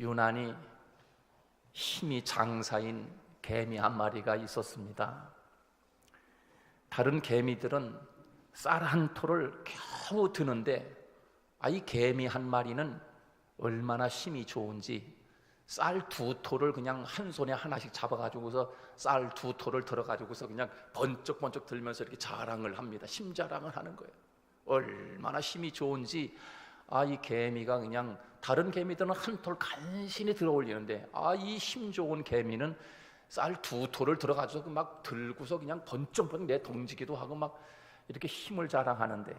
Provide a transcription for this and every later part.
유난히 힘이 장사인 개미 한 마리가 있었습니다. 다른 개미들은 쌀 한 톨을 겨우 드는데 이 개미 한 마리는 얼마나 힘이 좋은지 쌀 두 톨을 그냥 한 손에 하나씩 잡아가지고서 쌀 두 톨을 들어가지고서 그냥 번쩍번쩍 들면서 이렇게 자랑을 합니다. 힘 자랑을 하는 거예요. 얼마나 힘이 좋은지 이 개미가 그냥 다른 개미들은 한 톨 간신히 들어 올리는데 이 힘 좋은 개미는 쌀 두 톨을 들어가지고 막 들고서 그냥 번쩍번쩍 내던지기도 하고 막 이렇게 힘을 자랑하는데,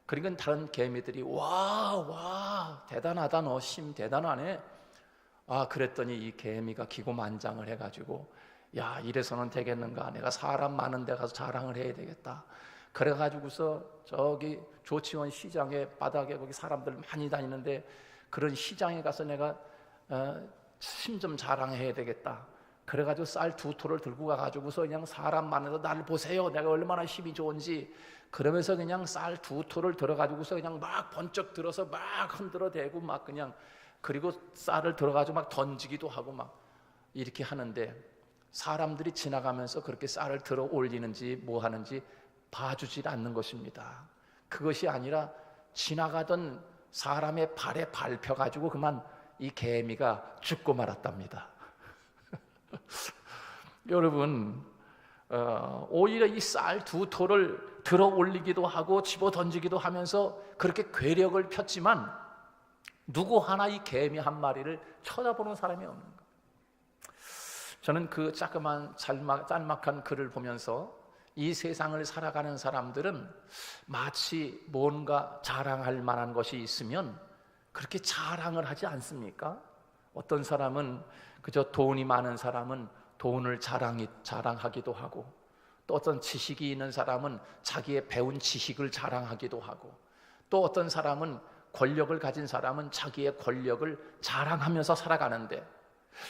그러니까 다른 개미들이 와 대단하다, 너 힘 대단하네. 그랬더니 이 개미가 기고만장을 해가지고 야, 이래서는 되겠는가, 내가 사람 많은 데 가서 자랑을 해야 되겠다. 그래가지고서 저기 조치원 시장에 바닥에 거기 사람들 많이 다니는데 그런 시장에 가서 내가 힘 좀 자랑해야 되겠다. 그래가지고 쌀 두 톨을 들고 가가지고서 그냥 사람 많아서 나를 보세요, 내가 얼마나 힘이 좋은지. 그러면서 그냥 쌀 두 톨을 들어가지고서 그냥 막 번쩍 들어서 막 흔들어대고 막 그냥, 그리고 쌀을 들어가지고 막 던지기도 하고 막 이렇게 하는데 사람들이 지나가면서 그렇게 쌀을 들어 올리는지 뭐 하는지 봐주질 않는 것입니다. 그것이 아니라 지나가던 사람의 발에 밟혀가지고 그만 이 개미가 죽고 말았답니다. 여러분, 오히려 이 쌀 두 톨을 들어 올리기도 하고 집어 던지기도 하면서 그렇게 괴력을 폈지만 누구 하나 이 개미 한 마리를 쳐다보는 사람이 없는 거예요. 저는 그 자그마한 짤막한 글을 보면서 이 세상을 살아가는 사람들은 마치 뭔가 자랑할 만한 것이 있으면 그렇게 자랑을 하지 않습니까? 어떤 사람은 그저 돈이 많은 사람은 돈을 자랑하기도 하고, 또 어떤 지식이 있는 사람은 자기의 배운 지식을 자랑하기도 하고, 또 어떤 사람은 권력을 가진 사람은 자기의 권력을 자랑하면서 살아가는데,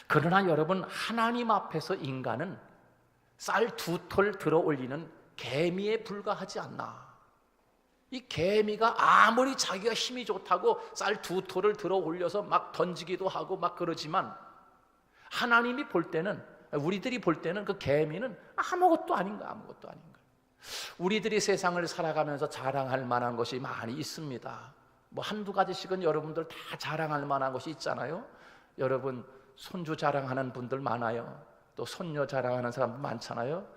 그러나 여러분, 하나님 앞에서 인간은 쌀 두 톨 들어 올리는 개미에 불과하지 않나. 이 개미가 아무리 자기가 힘이 좋다고 쌀 두 톨을 들어 올려서 막 던지기도 하고 막 그러지만 하나님이 볼 때는, 우리들이 볼 때는 그 개미는 아무것도 아닌 거야. 우리들이 세상을 살아가면서 자랑할 만한 것이 많이 있습니다. 뭐 한두 가지씩은 여러분들 다 자랑할 만한 것이 있잖아요. 여러분, 손주 자랑하는 분들 많아요. 또 손녀 자랑하는 사람도 많잖아요.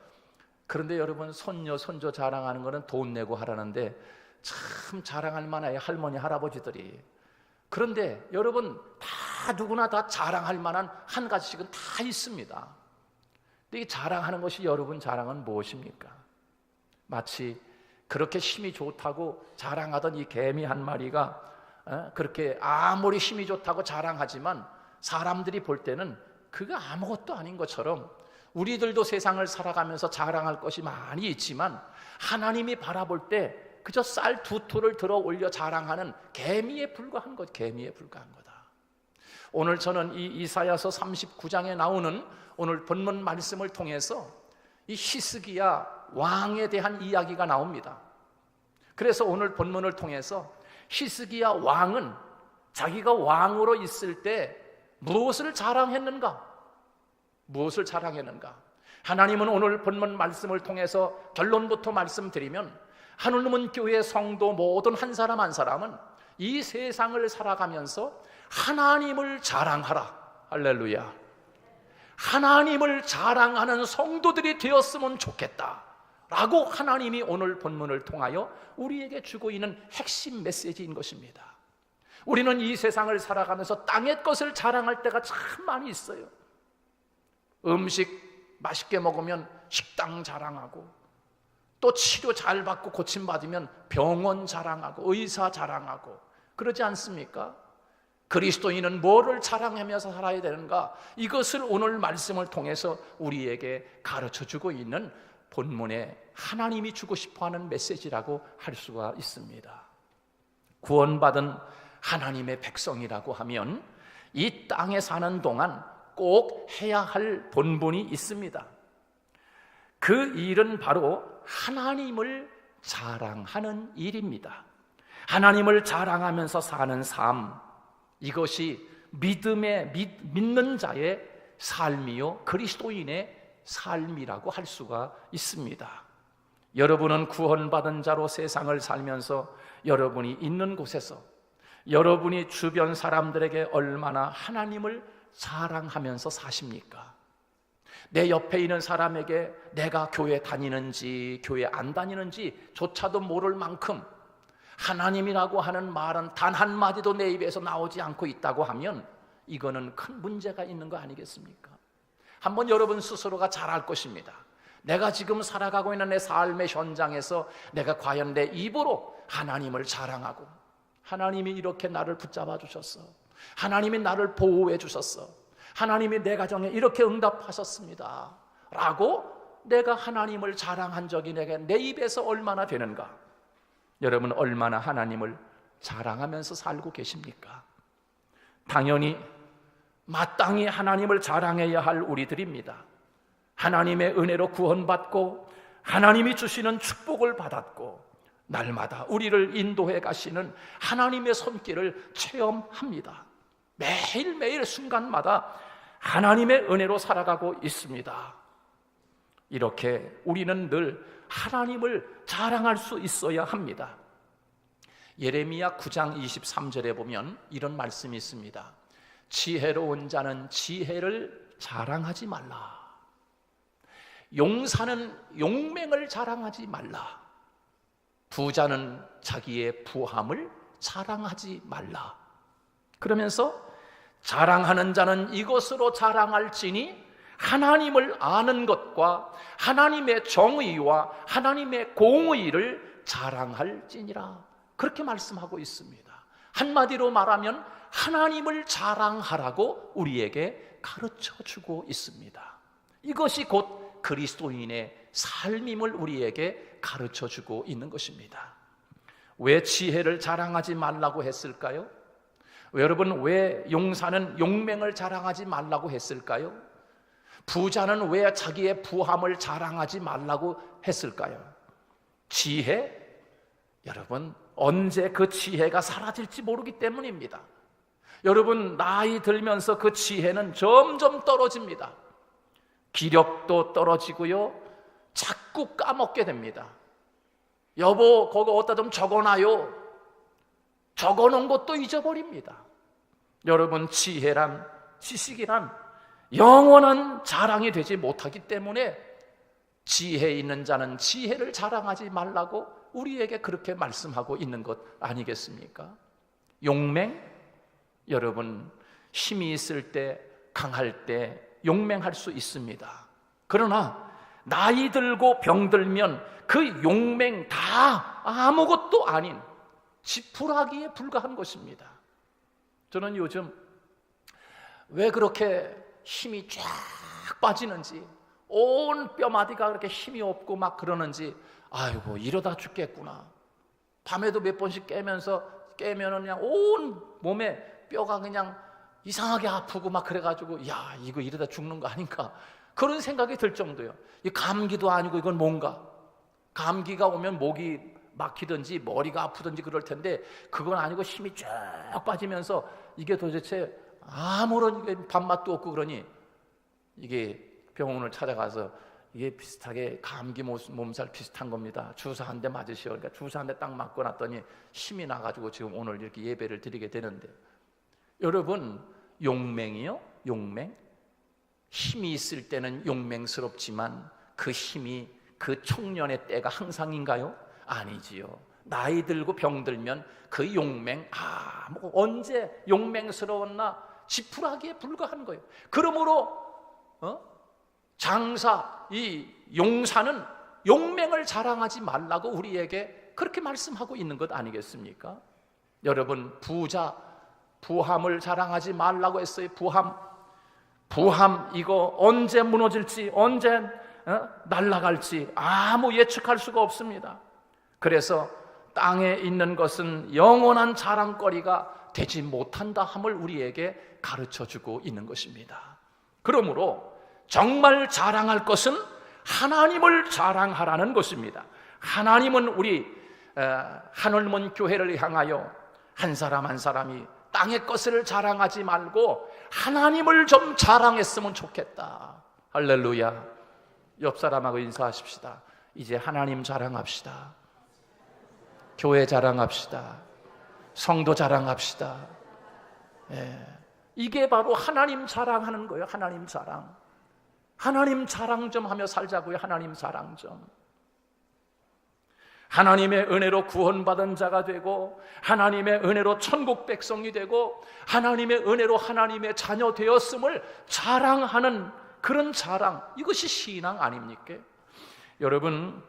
그런데 여러분, 손녀 자랑하는 거는 돈 내고 하라는데 참 자랑할 만해요, 할머니 할아버지들이. 그런데 여러분, 다 누구나 다 자랑할 만한 한 가지씩은 다 있습니다. 근데 이 자랑하는 것이, 여러분 자랑은 무엇입니까? 마치 그렇게 힘이 좋다고 자랑하던 이 개미 한 마리가 그렇게 아무리 힘이 좋다고 자랑하지만 사람들이 볼 때는 그거 아무것도 아닌 것처럼, 우리들도 세상을 살아가면서 자랑할 것이 많이 있지만 하나님이 바라볼 때 그저 쌀 두 톨을 들어 올려 자랑하는 개미에 불과한 것, 개미에 불과한 거다. 오늘 저는 이 이사야서 39장에 나오는 오늘 본문 말씀을 통해서 이 히스기야 왕에 대한 이야기가 나옵니다. 그래서 오늘 본문을 통해서 히스기야 왕은 자기가 왕으로 있을 때 무엇을 자랑했는가? 하나님은 오늘 본문 말씀을 통해서 결론부터 말씀드리면, 하늘문 교회 성도 모든 한 사람 한 사람은 이 세상을 살아가면서 하나님을 자랑하라. 할렐루야. 하나님을 자랑하는 성도들이 되었으면 좋겠다 라고 하나님이 오늘 본문을 통하여 우리에게 주고 있는 핵심 메시지인 것입니다. 우리는 이 세상을 살아가면서 땅의 것을 자랑할 때가 참 많이 있어요. 음식 맛있게 먹으면 식당 자랑하고, 또 치료 잘 받고 고침받으면 병원 자랑하고 의사 자랑하고, 그러지 않습니까? 그리스도인은 뭐를 자랑하면서 살아야 되는가? 이것을 오늘 말씀을 통해서 우리에게 가르쳐주고 있는 본문에 하나님이 주고 싶어하는 메시지라고 할 수가 있습니다. 구원받은 하나님의 백성이라고 하면 이 땅에 사는 동안 꼭 해야 할 본분이 있습니다. 그 일은 바로 하나님을 자랑하는 일입니다. 하나님을 자랑하면서 사는 삶, 이것이 믿는 자의 삶이요 그리스도인의 삶이라고 할 수가 있습니다. 여러분은 구원받은 자로 세상을 살면서 여러분이 있는 곳에서 여러분이 주변 사람들에게 얼마나 하나님을 자랑하면서 사십니까? 내 옆에 있는 사람에게 내가 교회 다니는지 교회 안 다니는지 조차도 모를 만큼 하나님이라고 하는 말은 단 한마디도 내 입에서 나오지 않고 있다고 하면 이거는 큰 문제가 있는 거 아니겠습니까? 한번 여러분 스스로가 잘 알 것입니다. 내가 지금 살아가고 있는 내 삶의 현장에서 내가 과연 내 입으로 하나님을 자랑하고 하나님이 이렇게 나를 붙잡아 주셨어, 하나님이 나를 보호해 주셨어, 하나님이 내 가정에 이렇게 응답하셨습니다 라고 내가 하나님을 자랑한 적이 내 입에서 얼마나 되는가? 여러분 얼마나 하나님을 자랑하면서 살고 계십니까? 당연히 마땅히 하나님을 자랑해야 할 우리들입니다. 하나님의 은혜로 구원받고 하나님이 주시는 축복을 받았고 날마다 우리를 인도해 가시는 하나님의 손길을 체험합니다. 매일매일 순간마다 하나님의 은혜로 살아가고 있습니다. 이렇게 우리는 늘 하나님을 자랑할 수 있어야 합니다. 예레미야 9장 23절에 보면 이런 말씀이 있습니다. 지혜로운 자는 지혜를 자랑하지 말라. 용사는 용맹을 자랑하지 말라. 부자는 자기의 부함을 자랑하지 말라. 그러면서 자랑하는 자는 이것으로 자랑할지니 하나님을 아는 것과 하나님의 정의와 하나님의 공의를 자랑할지니라. 그렇게 말씀하고 있습니다. 한마디로 말하면 하나님을 자랑하라고 우리에게 가르쳐주고 있습니다. 이것이 곧 그리스도인의 삶임을 우리에게 가르쳐주고 있는 것입니다. 왜 지혜를 자랑하지 말라고 했을까요? 여러분 왜 용사는 용맹을 자랑하지 말라고 했을까요? 부자는 왜 자기의 부함을 자랑하지 말라고 했을까요? 지혜? 여러분 언제 그 지혜가 사라질지 모르기 때문입니다. 여러분 나이 들면서 그 지혜는 점점 떨어집니다. 기력도 떨어지고요, 자꾸 까먹게 됩니다. 여보 그거 어디다 좀 적어놔요. 적어놓은 것도 잊어버립니다. 여러분 지혜란, 지식이란 영원한 자랑이 되지 못하기 때문에 지혜 있는 자는 지혜를 자랑하지 말라고 우리에게 그렇게 말씀하고 있는 것 아니겠습니까? 용맹? 여러분 힘이 있을 때, 강할 때 용맹할 수 있습니다. 그러나 나이 들고 병들면 그 용맹 다 아무것도 아닌 지푸라기에 불과한 것입니다. 저는 요즘 왜 그렇게 힘이 쫙 빠지는지, 온 뼈마디가 그렇게 힘이 없고 막 그러는지, 아이고 이러다 죽겠구나. 밤에도 몇 번씩 깨면은 그냥 온 몸에 뼈가 그냥 이상하게 아프고 막 그래가지고 야 이거 이러다 죽는 거 아닌가 그런 생각이 들 정도예요. 이 감기도 아니고 이건 뭔가, 감기가 오면 목이 막히든지 머리가 아프든지 그럴 텐데 그건 아니고 힘이 쫙 빠지면서 이게 도대체 아무런 밥맛도 없고 그러니 이게 병원을 찾아가서 이게 비슷하게 감기 몸살 비슷한 겁니다. 주사 한 대 맞으시오. 그러니까 주사 한 대 딱 맞고 났더니 힘이 나가지고 지금 오늘 이렇게 예배를 드리게 되는데, 여러분 용맹이요? 용맹? 힘이 있을 때는 용맹스럽지만 그 힘이 그 청년의 때가 항상인가요? 아니지요. 나이 들고 병들면 그 용맹, 뭐 언제 용맹스러웠나 지푸라기에 불과한 거예요. 그러므로 장사, 이 용사는 용맹을 자랑하지 말라고 우리에게 그렇게 말씀하고 있는 것 아니겠습니까? 여러분 부자, 부함을 자랑하지 말라고 했어요. 부함 이거 언제 무너질지, 언제 날아갈지 아무 예측할 수가 없습니다. 그래서 땅에 있는 것은 영원한 자랑거리가 되지 못한다 함을 우리에게 가르쳐주고 있는 것입니다. 그러므로 정말 자랑할 것은 하나님을 자랑하라는 것입니다. 하나님은 우리 하늘문 교회를 향하여 한 사람 한 사람이 땅의 것을 자랑하지 말고 하나님을 좀 자랑했으면 좋겠다. 할렐루야. 옆 사람하고 인사하십시다. 이제 하나님 자랑합시다. 교회 자랑합시다. 성도 자랑합시다. 이게 바로 하나님 자랑하는 거예요. 하나님 자랑. 하나님 자랑 좀 하며 살자고요. 하나님 자랑 좀. 하나님의 은혜로 구원받은 자가 되고 하나님의 은혜로 천국 백성이 되고 하나님의 은혜로 하나님의 자녀 되었음을 자랑하는 그런 자랑, 이것이 신앙 아닙니까? 여러분,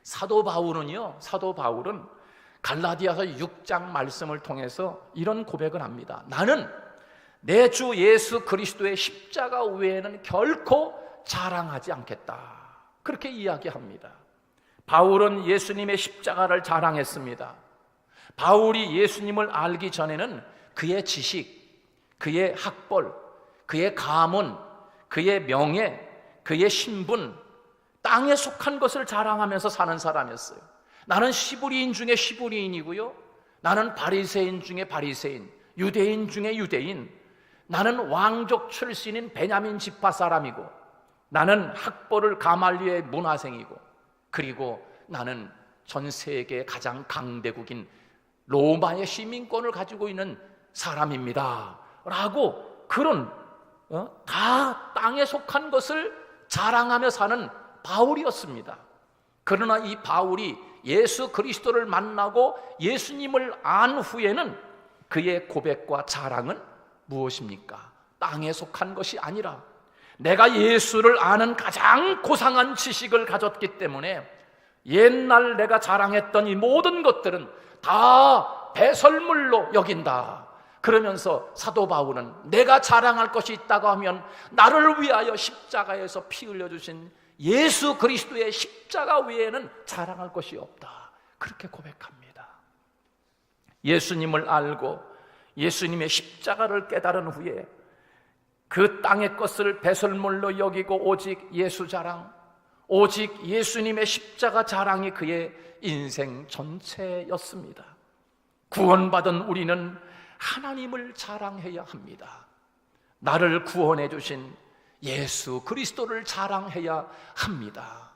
사도 바울은 갈라디아서 6장 말씀을 통해서 이런 고백을 합니다. 나는 내 주 예수 그리스도의 십자가 외에는 결코 자랑하지 않겠다. 그렇게 이야기합니다. 바울은 예수님의 십자가를 자랑했습니다. 바울이 예수님을 알기 전에는 그의 지식, 그의 학벌, 그의 가문, 그의 명예, 그의 신분, 땅에 속한 것을 자랑하면서 사는 사람이었어요. 나는 시브리인 중에 시브리인이고요, 나는 바리새인 중에 바리새인, 유대인 중에 유대인, 나는 왕족 출신인 베냐민 지파 사람이고, 나는 학벌을 가말리의 문화생이고, 그리고 나는 전 세계 가장 강대국인 로마의 시민권을 가지고 있는 사람입니다 라고 그런 다 땅에 속한 것을 자랑하며 사는 바울이었습니다. 그러나 이 바울이 예수 그리스도를 만나고 예수님을 안 후에는 그의 고백과 자랑은 무엇입니까? 땅에 속한 것이 아니라 내가 예수를 아는 가장 고상한 지식을 가졌기 때문에 옛날 내가 자랑했던 이 모든 것들은 다 배설물로 여긴다. 그러면서 사도 바울은 내가 자랑할 것이 있다고 하면 나를 위하여 십자가에서 피 흘려주신 예수 그리스도의 십자가 외에는 자랑할 것이 없다. 그렇게 고백합니다. 예수님을 알고 예수님의 십자가를 깨달은 후에 그 땅의 것을 배설물로 여기고 오직 예수 자랑, 오직 예수님의 십자가 자랑이 그의 인생 전체였습니다. 구원받은 우리는 하나님을 자랑해야 합니다. 나를 구원해 주신 예수 그리스도를 자랑해야 합니다.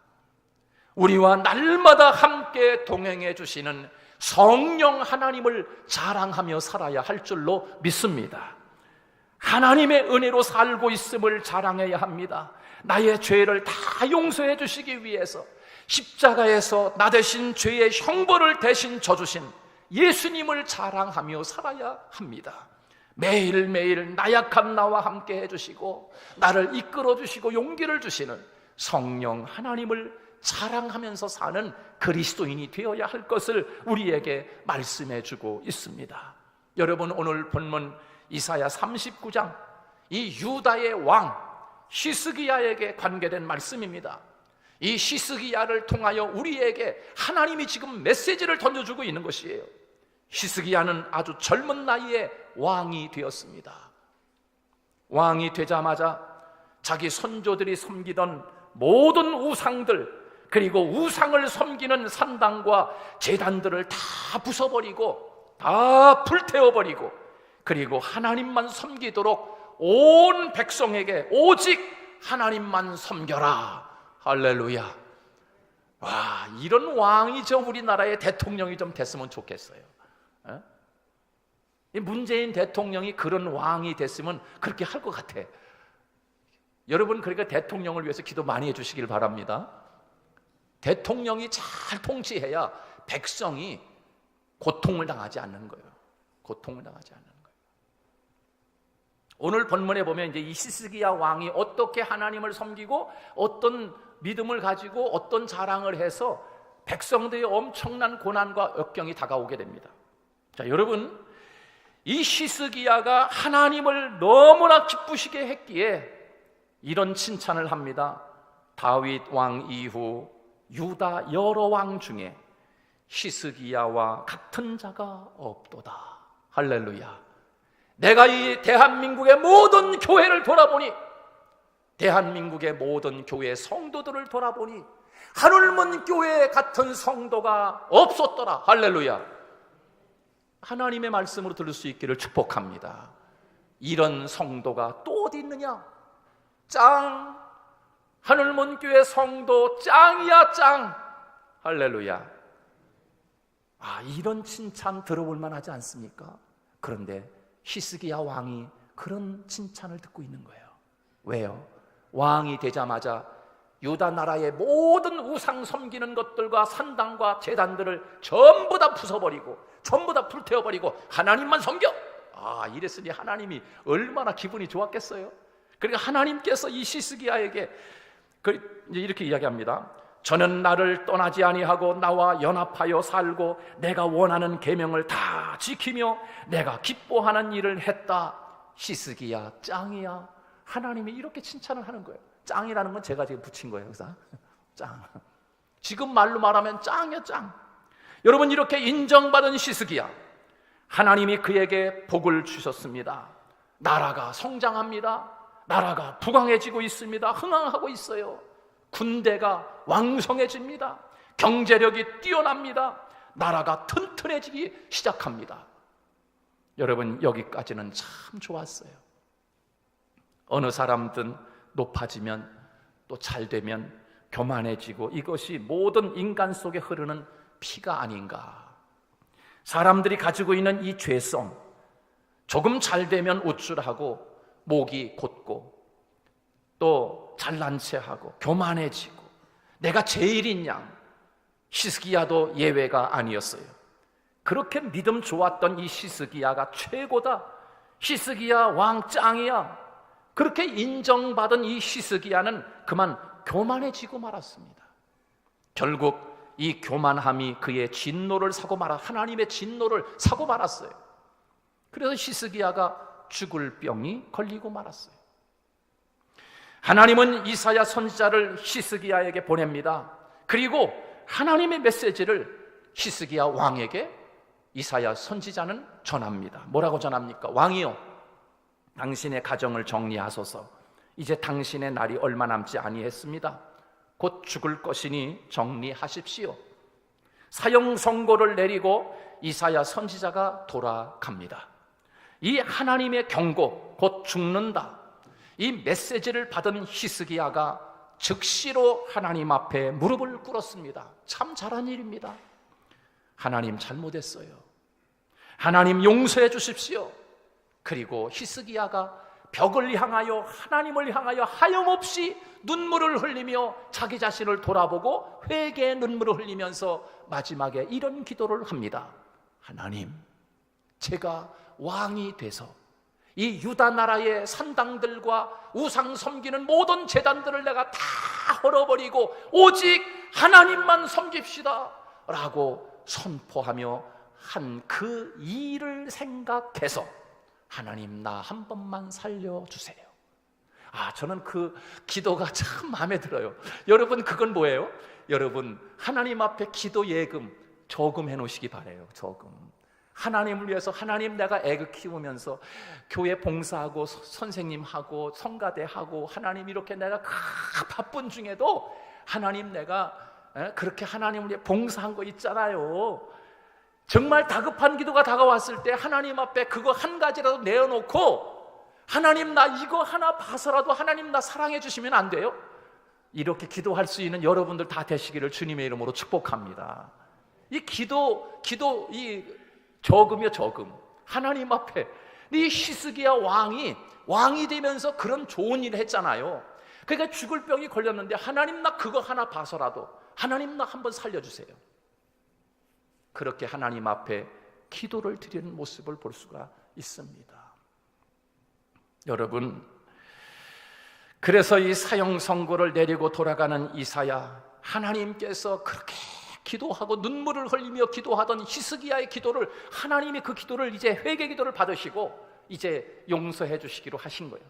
우리와 날마다 함께 동행해 주시는 성령 하나님을 자랑하며 살아야 할 줄로 믿습니다. 하나님의 은혜로 살고 있음을 자랑해야 합니다. 나의 죄를 다 용서해 주시기 위해서 십자가에서 나 대신 죄의 형벌을 대신 져주신 예수님을 자랑하며 살아야 합니다. 매일매일 나약한 나와 함께 해주시고 나를 이끌어 주시고 용기를 주시는 성령 하나님을 자랑하면서 사는 그리스도인이 되어야 할 것을 우리에게 말씀해 주고 있습니다. 여러분, 오늘 본문 이사야 39장, 이 유다의 왕 시스기야에게 관계된 말씀입니다. 이 시스기야를 통하여 우리에게 하나님이 지금 메시지를 던져주고 있는 것이에요. 시스기야는 아주 젊은 나이에 왕이 되었습니다. 왕이 되자마자 자기 선조들이 섬기던 모든 우상들, 그리고 우상을 섬기는 산당과 제단들을 다 부숴버리고 다 불태워버리고, 그리고 하나님만 섬기도록 온 백성에게 오직 하나님만 섬겨라. 할렐루야. 와, 이런 왕이 저 우리나라의 대통령이 좀 됐으면 좋겠어요. 이 문재인 대통령이 그런 왕이 됐으면 그렇게 할 것 같아. 여러분, 그러니까 대통령을 위해서 기도 많이 해주시길 바랍니다. 대통령이 잘 통치해야 백성이 고통을 당하지 않는 거예요. 고통을 당하지 않는 거예요. 오늘 본문에 보면 이제 이 시스기야 왕이 어떻게 하나님을 섬기고 어떤 믿음을 가지고 어떤 자랑을 해서 백성들의 엄청난 고난과 역경이 다가오게 됩니다. 자, 여러분, 이 시스기야가 하나님을 너무나 기쁘시게 했기에 이런 칭찬을 합니다. 다윗 왕 이후 유다 여러 왕 중에 시스기야와 같은 자가 없도다. 할렐루야. 내가 이 대한민국의 모든 교회를 돌아보니, 대한민국의 모든 교회 성도들을 돌아보니 하늘문 교회 같은 성도가 없었더라. 할렐루야. 하나님의 말씀으로 들을 수 있기를 축복합니다. 이런 성도가 또 어디 있느냐? 짱! 하늘문교회 성도 짱이야 짱! 할렐루야. 이런 칭찬 들어볼 만하지 않습니까? 그런데 히스기야 왕이 그런 칭찬을 듣고 있는 거예요. 왜요? 왕이 되자마자 유다 나라의 모든 우상 섬기는 것들과 산당과 제단들을 전부 다 부숴버리고 전부 다 불태워버리고 하나님만 섬겨! 이랬으니 하나님이 얼마나 기분이 좋았겠어요? 그러니까 하나님께서 이 히스기야에게 이렇게 이야기합니다. 저는 나를 떠나지 아니하고 나와 연합하여 살고 내가 원하는 계명을 다 지키며 내가 기뻐하는 일을 했다. 히스기야 짱이야. 하나님이 이렇게 칭찬을 하는 거예요. 짱이라는 건 제가 지금 붙인 거예요. 그래서 짱. 지금 말로 말하면 짱이야 짱. 여러분, 이렇게 인정받은 히스기야, 하나님이 그에게 복을 주셨습니다. 나라가 성장합니다. 나라가 부강해지고 있습니다. 흥황하고 있어요. 군대가 왕성해집니다. 경제력이 뛰어납니다. 나라가 튼튼해지기 시작합니다. 여러분, 여기까지는 참 좋았어요. 어느 사람든 높아지면 또 잘되면 교만해지고 이것이 모든 인간 속에 흐르는 피가 아닌가. 사람들이 가지고 있는 이 죄성, 조금 잘되면 우쭐하고 목이 곧고 또 잘난 체하고 교만해지고 내가 제일인 양, 히스기야도 예외가 아니었어요. 그렇게 믿음 좋았던 이 히스기야가 최고다, 히스기야 왕 짱이야, 그렇게 인정받은 이 히스기야는 그만 교만해지고 말았습니다. 결국 이 교만함이 그의 진노를 사고 하나님의 진노를 사고 말았어요. 그래서 히스기야가 죽을 병이 걸리고 말았어요. 하나님은 이사야 선지자를 히스기야에게 보냅니다. 그리고 하나님의 메시지를 히스기야 왕에게 이사야 선지자는 전합니다. 뭐라고 전합니까? 왕이여, 당신의 가정을 정리하소서. 이제 당신의 날이 얼마 남지 아니했습니다. 곧 죽을 것이니 정리하십시오. 사형 선고를 내리고 이사야 선지자가 돌아갑니다. 이 하나님의 경고, 곧 죽는다, 이 메시지를 받은 히스기야가 즉시로 하나님 앞에 무릎을 꿇었습니다. 참 잘한 일입니다. 하나님 잘못했어요. 하나님 용서해 주십시오. 그리고 히스기야가 벽을 향하여, 하나님을 향하여 하염없이 눈물을 흘리며 자기 자신을 돌아보고 회개의 눈물을 흘리면서 마지막에 이런 기도를 합니다. 하나님, 제가 왕이 돼서 이 유다 나라의 산당들과 우상 섬기는 모든 제단들을 내가 다 헐어버리고 오직 하나님만 섬깁시다 라고 선포하며 한 그 일을 생각해서 하나님, 나 한 번만 살려주세요. 저는 그 기도가 참 마음에 들어요. 여러분, 그건 뭐예요? 여러분, 하나님 앞에 기도 예금 저금 해놓으시기 바라요. 저금. 하나님을 위해서, 하나님, 내가 애그 키우면서 교회 봉사하고 선생님하고 성가대하고 하나님 이렇게 내가 바쁜 중에도 하나님, 내가 그렇게 하나님을 위해 봉사한 거 있잖아요. 정말 다급한 기도가 다가왔을 때 하나님 앞에 그거 한 가지라도 내어놓고 하나님, 나 이거 하나 봐서라도 하나님 나 사랑해 주시면 안 돼요? 이렇게 기도할 수 있는 여러분들 다 되시기를 주님의 이름으로 축복합니다. 이 이 저금이요, 저금. 하나님 앞에 이 히스기야 왕이 되면서 그런 좋은 일을 했잖아요. 그러니까 죽을 병이 걸렸는데 하나님, 나 그거 하나 봐서라도 하나님, 나 한번 살려주세요. 그렇게 하나님 앞에 기도를 드리는 모습을 볼 수가 있습니다. 여러분, 그래서 이 사형 선고를 내리고 돌아가는 이사야, 하나님께서 그렇게 기도하고 눈물을 흘리며 기도하던 히스기야의 기도를, 하나님이 그 기도를 이제 회개 기도를 받으시고 이제 용서해 주시기로 하신 거예요.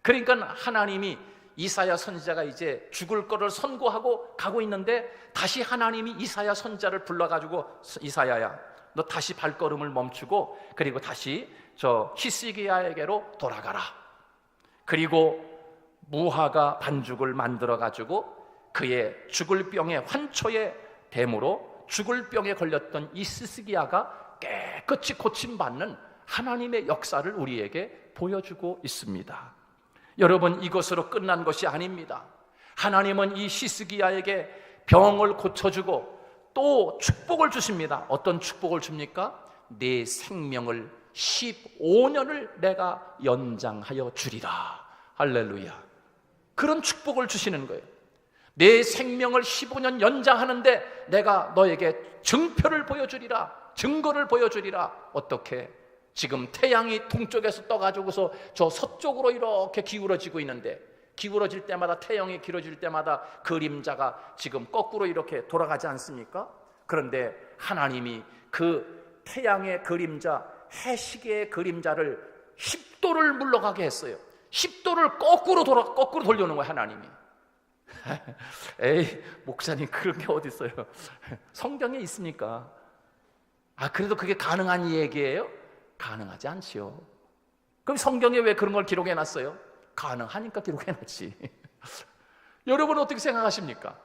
그러니까 하나님이 이사야 선지자가 이제 죽을 거를 선고하고 가고 있는데 다시 하나님이 이사야 선지자를 불러가지고, 이사야야, 너 다시 발걸음을 멈추고 그리고 다시 저 히스기야에게로 돌아가라. 그리고 무화과 반죽을 만들어가지고 그의 죽을 병의 환초의 댐으로 죽을 병에 걸렸던 이 히스기야가 깨끗이 고침받는 하나님의 역사를 우리에게 보여주고 있습니다. 여러분, 이것으로 끝난 것이 아닙니다. 하나님은 이 히스기야에게 병을 고쳐주고 또 축복을 주십니다. 어떤 축복을 줍니까? 내 생명을 15년을 내가 연장하여 주리라. 할렐루야. 그런 축복을 주시는 거예요. 내 생명을 15년 연장하는데 내가 너에게 증표를 보여주리라. 증거를 보여주리라. 어떻게? 지금 태양이 동쪽에서 떠가지고서 저 서쪽으로 이렇게 기울어지고 있는데, 기울어질 때마다, 태양이 길어질 때마다 그림자가 지금 거꾸로 이렇게 돌아가지 않습니까? 그런데 하나님이 그 태양의 그림자, 해시계의 그림자를 10도를 물러가게 했어요. 10도를 거꾸로 돌려놓은 거예요, 하나님이. 에이, 목사님, 그런 게 어디 있어요? 성경에 있습니까? 그래도 그게 가능한 얘기예요? 가능하지 않지요. 그럼 성경에 왜 그런 걸 기록해놨어요? 가능하니까 기록해놨지. 여러분 어떻게 생각하십니까?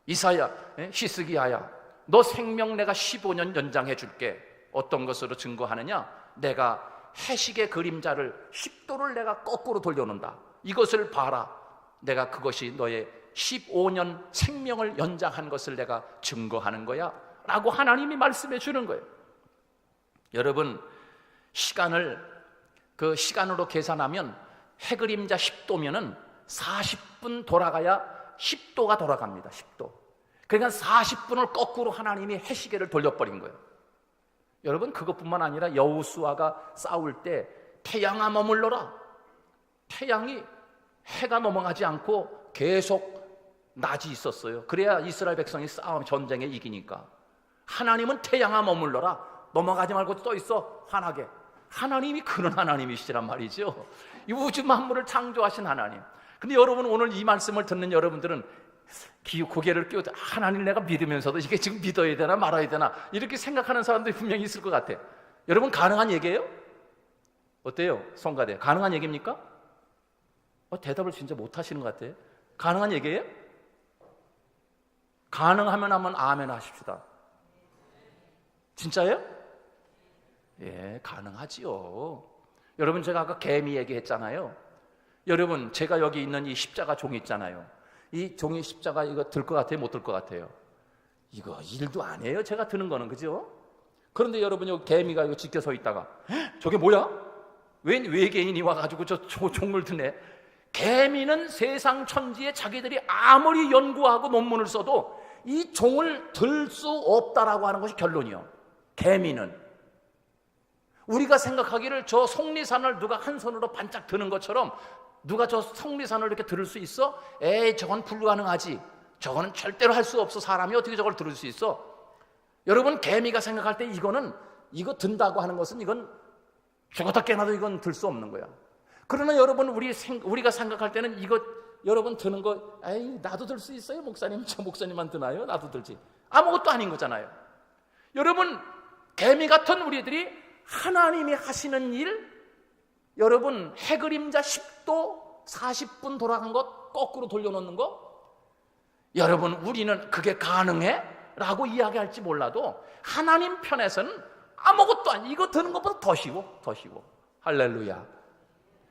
이사야, 히스기야야, 너 생명 내가 15년 연장해 줄게. 어떤 것으로 증거하느냐? 내가 해식의 그림자를 10도를 내가 거꾸로 돌려놓는다. 이것을 봐라. 내가 그것이 너의 15년 생명을 연장한 것을 내가 증거하는 거야 라고 하나님이 말씀해 주는 거예요. 여러분, 시간으로 계산하면 해그림자 10도면은 40분 돌아가야 10도가 돌아갑니다. 10도. 그러니까 40분을 거꾸로 하나님이 해시계를 돌려버린 거예요. 여러분, 그것뿐만 아니라 여호수아가 싸울 때 태양아 머물러라. 태양이 해가 넘어가지 않고 계속 낮이 있었어요. 그래야 이스라엘 백성이 전쟁에 이기니까. 하나님은 태양아 머물러라. 넘어가지 말고 떠 있어. 환하게. 하나님이 그런 하나님이시란 말이죠. 이 우주 만물을 창조하신 하나님. 근데 여러분, 오늘 이 말씀을 듣는 여러분들은 고개를 끼우다 하나님 내가 믿으면서도 이게 지금 믿어야 되나 말아야 되나 이렇게 생각하는 사람들이 분명히 있을 것 같아요. 여러분, 가능한 얘기예요? 어때요? 성가대 가능한 얘기입니까? 대답을 진짜 못하시는 것 같아요. 가능한 얘기예요? 가능하면 한번 아멘 하십시다. 진짜예요? 예, 가능하지요. 여러분, 제가 아까 개미 얘기했잖아요. 여러분, 제가 여기 있는 이 십자가 종이 있잖아요. 이 종이 십자가 이거 들 것 같아요? 못 들 것 같아요? 이거 일도 아니에요, 제가 드는 거는. 그죠? 그런데 여러분, 여기 개미가 이거 지켜 서 있다가 저게 뭐야? 웬 외계인이 와가지고 저 종을 드네. 개미는 세상 천지에 자기들이 아무리 연구하고 논문을 써도 이 종을 들 수 없다라고 하는 것이 결론이요. 개미는. 우리가 생각하기를 저 속리산을 누가 한 손으로 반짝 드는 것처럼 누가 저 속리산을 이렇게 들을 수 있어? 에이, 저건 불가능하지. 저거는 절대로 할 수 없어. 사람이 어떻게 저걸 들을 수 있어? 여러분, 개미가 생각할 때 이거 든다고 하는 것은 이건 죽었다 깨나도 이건 들 수 없는 거야. 그러나 여러분, 우리가 생각할 때는 이거 여러분 드는 거, 에이, 나도 들 수 있어요, 목사님. 저 목사님만 드나요? 나도 들지. 아무것도 아닌 거잖아요. 여러분, 개미 같은 우리들이 하나님이 하시는 일, 여러분, 해그림자 10도 40분 돌아간 것 거꾸로 돌려놓는 거, 여러분, 우리는 그게 가능해? 라고 이야기할지 몰라도 하나님 편에서는 아무것도 아니, 이거 드는 것보다 더 쉬워. 할렐루야.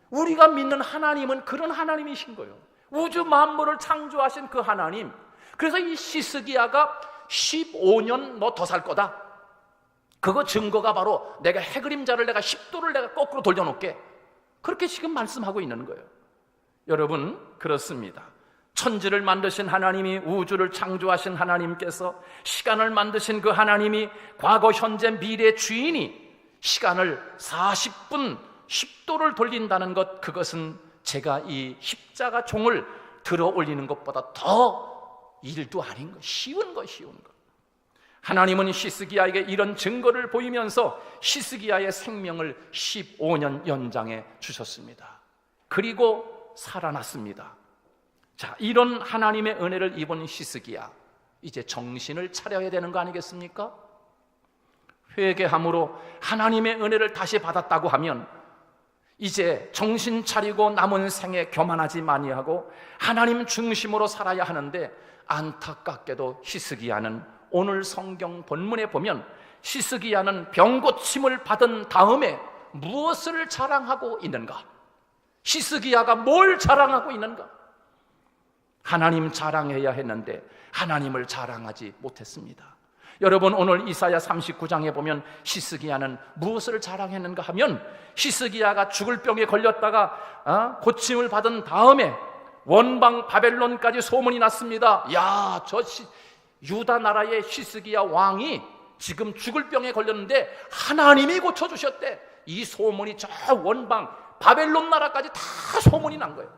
우리가 믿는 하나님은 그런 하나님이신 거예요. 우주 만물을 창조하신 그 하나님. 그래서 이 히스기야가 15년 너 더 살 거다. 그거 증거가 바로 내가 해그림자를 내가 10도를 내가 거꾸로 돌려놓게. 그렇게 지금 말씀하고 있는 거예요. 여러분, 그렇습니다. 천지를 만드신 하나님이, 우주를 창조하신 하나님께서, 시간을 만드신 그 하나님이, 과거, 현재, 미래 주인이 시간을 40분 10도를 돌린다는 것, 그것은 제가 이 십자가 종을 들어 올리는 것보다 더 일도 아닌 것, 쉬운 것. 하나님은 히스기야에게 이런 증거를 보이면서 히스기야의 생명을 15년 연장해 주셨습니다. 그리고 살아났습니다. 자, 이런 하나님의 은혜를 입은 히스기야, 이제 정신을 차려야 되는 거 아니겠습니까? 회개함으로 하나님의 은혜를 다시 받았다고 하면 이제 정신 차리고 남은 생에 교만하지 마니하고 하나님 중심으로 살아야 하는데, 안타깝게도 히스기야는 오늘 성경 본문에 보면 시스기야는 병고침을 받은 다음에 무엇을 자랑하고 있는가? 시스기야가 뭘 자랑하고 있는가? 하나님 자랑해야 했는데 하나님을 자랑하지 못했습니다. 여러분, 오늘 이사야 39장에 보면 무엇을 자랑했는가 하면, 시스기야가 죽을 병에 걸렸다가 고침을 받은 다음에 원방 바벨론까지 소문이 났습니다. 야, 유다 나라의 시스기야 왕이 지금 죽을 병에 걸렸는데 하나님이 고쳐주셨대. 이 소문이 저 원방 바벨론 나라까지 다 소문이 난 거예요.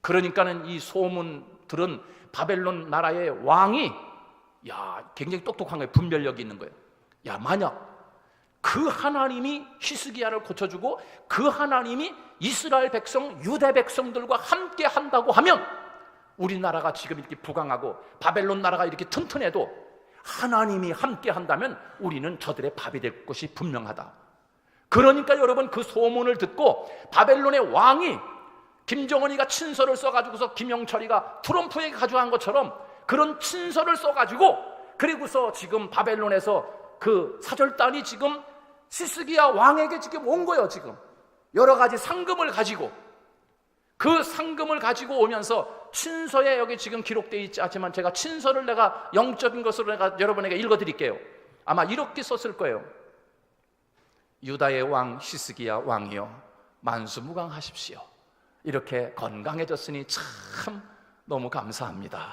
그러니까는 이 소문 들은 바벨론 나라의 왕이 굉장히 똑똑한 거예요. 분별력이 있는 거예요. 만약 그 하나님이 히스기야를 고쳐주고 그 하나님이 이스라엘 백성, 유대 백성들과 함께 한다고 하면, 우리나라가 지금 이렇게 부강하고 바벨론 나라가 이렇게 튼튼해도 하나님이 함께 한다면 우리는 저들의 밥이 될 것이 분명하다. 그러니까 여러분, 그 소문을 듣고 바벨론의 왕이, 김정은이가 친서를 써가지고서 김영철이가 트럼프에게 가져간 것처럼 그런 친서를 써가지고, 그리고서 지금 바벨론에서 그 사절단이 지금 시스기야 왕에게 지금 온 거예요. 지금 여러 가지 상금을 가지고, 그 상금을 가지고 오면서, 친서에 여기 지금 기록되어 있지 않지만 제가 친서를 내가 영적인 것으로 내가 여러분에게 읽어드릴게요. 아마 이렇게 썼을 거예요. 유다의 왕 시스기야 왕이여, 만수무강하십시오. 이렇게 건강해졌으니 참 너무 감사합니다.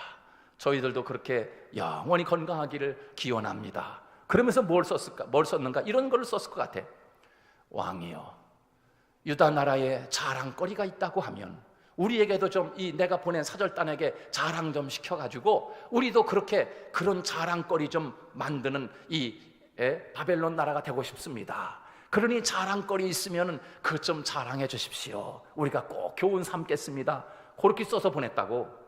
저희들도 그렇게 영원히 건강하기를 기원합니다. 그러면서 뭘 썼는가? 이런 걸 썼을 것 같아. 왕이여, 유다 나라에 자랑거리가 있다고 하면 우리에게도 좀 내가 보낸 사절단에게 자랑 좀 시켜가지고 우리도 그런 자랑거리 좀 만드는 바벨론 나라가 되고 싶습니다. 그러니 자랑거리 있으면 그것 좀 자랑해 주십시오. 우리가 꼭 교훈 삼겠습니다. 그렇게 써서 보냈다고.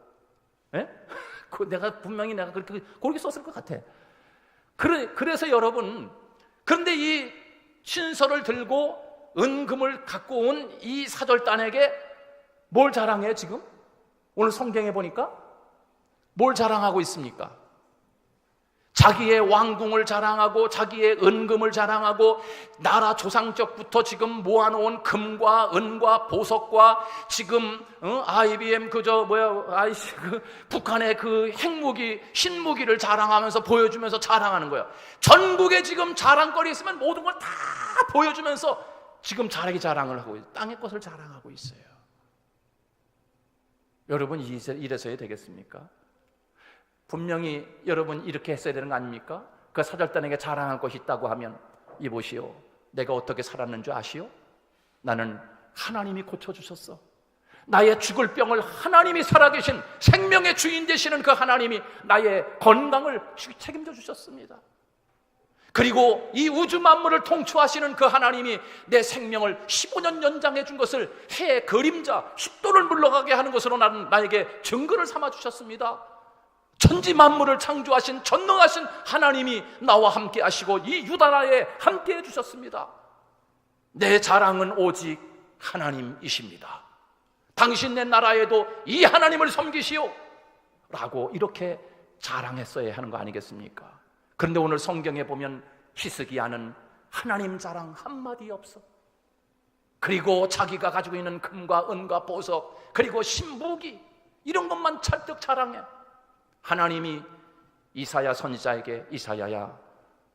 분명히 내가 그렇게 썼을 것 같아. 그래서 여러분, 그런데 이 신서를 들고 은금을 갖고 온 이 사절단에게 뭘 자랑해? 지금 오늘 성경에 보니까 뭘 자랑하고 있습니까? 자기의 왕궁을 자랑하고 자기의 은금을 자랑하고 나라 조상적부터 지금 모아놓은 금과 은과 보석과 지금 IBM 북한의 그 핵무기 신무기를 자랑하면서 보여주면서 자랑하는 거예요. 전국에 지금 자랑거리 있으면 모든 걸 다 보여주면서 지금 자랑을 하고 있어요. 땅의 것을 자랑하고 있어요. 여러분, 이래서야 되겠습니까? 분명히 여러분 이렇게 했어야 되는 거 아닙니까? 그 사절단에게 자랑할 것이 있다고 하면, 이보시오, 내가 어떻게 살았는 줄 아시오? 나는 하나님이 고쳐주셨어. 나의 죽을 병을 하나님이 살아계신 생명의 주인 되시는 그 하나님이 나의 건강을 책임져 주셨습니다. 그리고 이 우주 만물을 통치하시는 그 하나님이 내 생명을 15년 연장해 준 것을 해의 그림자 10도를 물러가게 하는 것으로 나에게 증거를 삼아 주셨습니다. 천지 만물을 창조하신 전능하신 하나님이 나와 함께 하시고 이 유다나라에 함께 해주셨습니다. 내 자랑은 오직 하나님이십니다. 당신네 나라에도 이 하나님을 섬기시오 라고 이렇게 자랑했어야 하는 거 아니겠습니까? 그런데 오늘 성경에 보면 히스기야는 하나님 자랑 한마디 없어. 그리고 자기가 가지고 있는 금과 은과 보석 그리고 신부기 이런 것만 찰떡 자랑해. 하나님이 이사야 선지자에게, 이사야야,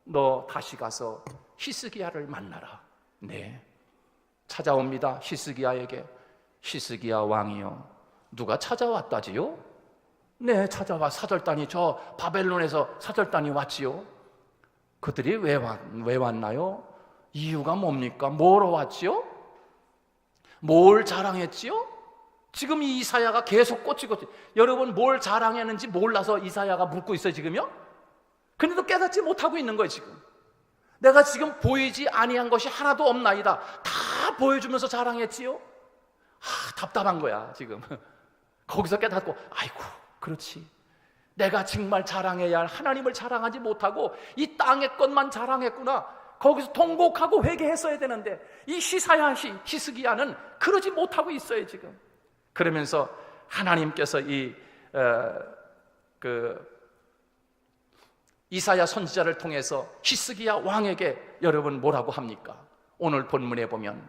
너 다시 가서 히스기야를 만나라. 네, 찾아옵니다. 히스기야에게. 히스기야 왕이요, 누가 찾아왔다지요? 네, 찾아와. 사절단이, 저 바벨론에서 사절단이 왔지요. 그들이 왜 왔나요? 이유가 뭡니까? 뭐로 왔지요? 뭘 자랑했지요? 지금 이 이사야가 계속 꽂히고, 여러분 뭘 자랑했는지 몰라서 이사야가 묻고 있어요 지금요? 근데도 깨닫지 못하고 있는 거예요 지금. 내가 지금 보이지 아니한 것이 하나도 없나이다. 다 보여주면서 자랑했지요? 답답한 거야 지금. 거기서 깨닫고, 아이고 그렇지, 내가 정말 자랑해야 할 하나님을 자랑하지 못하고 이 땅의 것만 자랑했구나. 거기서 통곡하고 회개했어야 되는데 이 히스기야는 그러지 못하고 있어요 지금. 그러면서 하나님께서 이 이사야 선지자를 통해서 히스기야 왕에게 여러분 뭐라고 합니까? 오늘 본문에 보면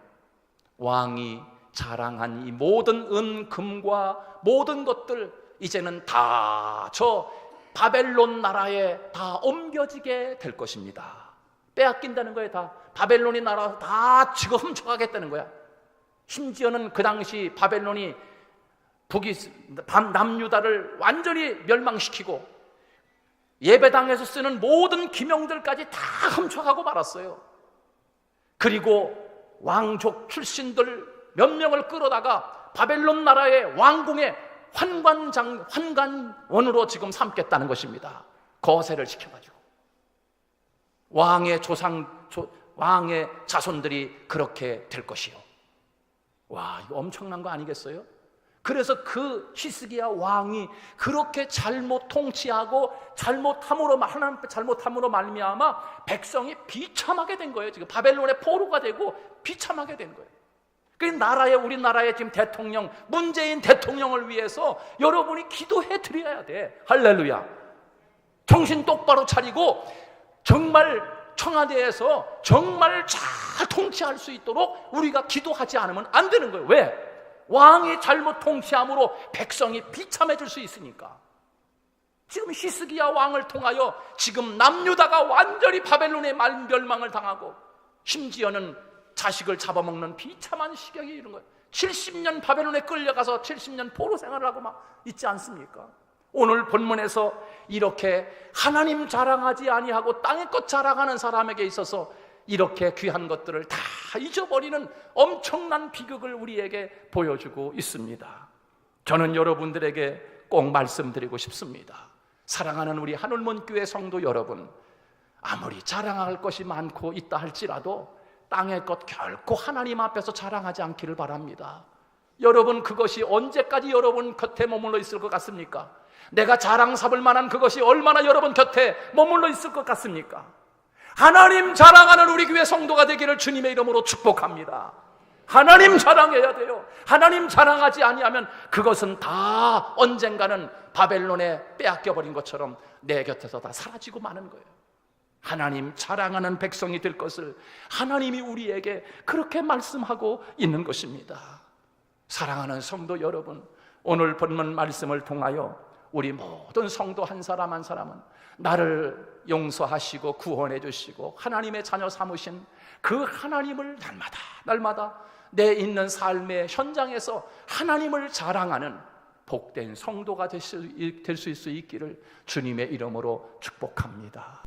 왕이 자랑한 이 모든 은, 금과 모든 것들 이제는 다 저 바벨론 나라에 다 옮겨지게 될 것입니다. 빼앗긴다는 거예요. 다 바벨론이 나라 다 지금 훔쳐가겠다는 거야. 심지어는 그 당시 바벨론이 남유다를 완전히 멸망시키고 예배당에서 쓰는 모든 기명들까지 다 훔쳐가고 말았어요. 그리고 왕족 출신들 몇 명을 끌어다가 바벨론 나라의 왕궁의 환관원으로 지금 삼겠다는 것입니다. 거세를 시켜가지고 왕의 왕의 자손들이 그렇게 될 것이요. 와, 이거 엄청난 거 아니겠어요? 그래서 그 히스기야 왕이 그렇게 잘못 통치하고 하나님 잘못함으로 말미암아 백성이 비참하게 된 거예요. 지금 바벨론의 포로가 되고 비참하게 된 거예요. 그 우리나라의 지금 대통령 문재인 대통령을 위해서 여러분이 기도해 드려야 돼. 할렐루야. 정신 똑바로 차리고 정말 청와대에서 정말 잘 통치할 수 있도록 우리가 기도하지 않으면 안 되는 거예요. 왜? 왕이 잘못 통치함으로 백성이 비참해질 수 있으니까. 지금 히스기야 왕을 통하여 지금 남유다가 완전히 바벨론의 멸망을 당하고 심지어는 자식을 잡아먹는 비참한 시경이 이런 거예요. 70년 바벨론에 끌려가서 70년 포로 생활을 하고 막 있지 않습니까? 오늘 본문에서 이렇게 하나님 자랑하지 아니하고 땅의 것 자랑하는 사람에게 있어서 이렇게 귀한 것들을 다 잊어버리는 엄청난 비극을 우리에게 보여주고 있습니다. 저는 여러분들에게 꼭 말씀드리고 싶습니다. 사랑하는 우리 하늘문교회 성도 여러분, 아무리 자랑할 것이 많고 있다 할지라도 땅의 것 결코 하나님 앞에서 자랑하지 않기를 바랍니다. 여러분, 그것이 언제까지 여러분 곁에 머물러 있을 것 같습니까? 내가 자랑 삼을 만한 그것이 얼마나 여러분 곁에 머물러 있을 것 같습니까? 하나님 자랑하는 우리 교회 성도가 되기를 주님의 이름으로 축복합니다. 하나님 자랑해야 돼요. 하나님 자랑하지 아니하면 그것은 다 언젠가는 바벨론에 빼앗겨버린 것처럼 내 곁에서 다 사라지고 마는 거예요. 하나님 자랑하는 백성이 될 것을 하나님이 우리에게 그렇게 말씀하고 있는 것입니다. 사랑하는 성도 여러분, 오늘 본문 말씀을 통하여 우리 모든 성도 한 사람 한 사람은 나를 용서하시고 구원해 주시고 하나님의 자녀 삼으신 그 하나님을 날마다 내 있는 삶의 현장에서 하나님을 자랑하는 복된 성도가 될 수 있기를 주님의 이름으로 축복합니다.